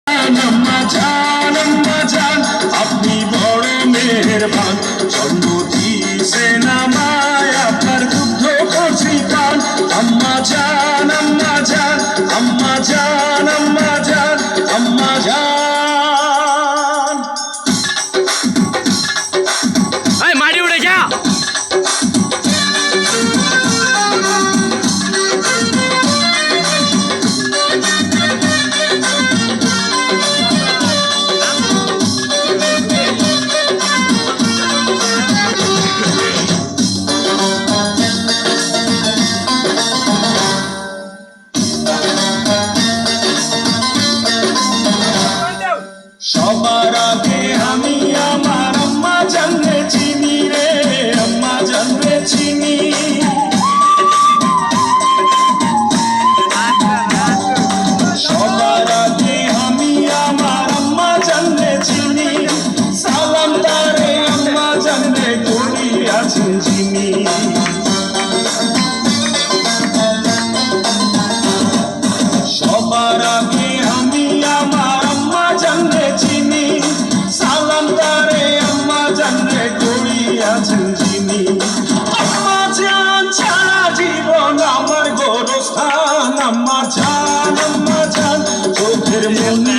আম্মা জান আপনি বড় মেহেরবান, জন্ম দিয়েছেন আমায় আপনার দুগ্ধ কচি পান। আম্মা জান আম্মা জান আম্মা জান আম্মা জান আম্মা জান। মাটি উঠে যা। সবার আগে আমি আমার আম্মা জানরে চিনি রে, আম্মা জানরে চিনি। সবার আগে আমি আমার আম্মা জানরে চিনি, সালাম তারে আম্মা জানরে করি আছেন যিনি।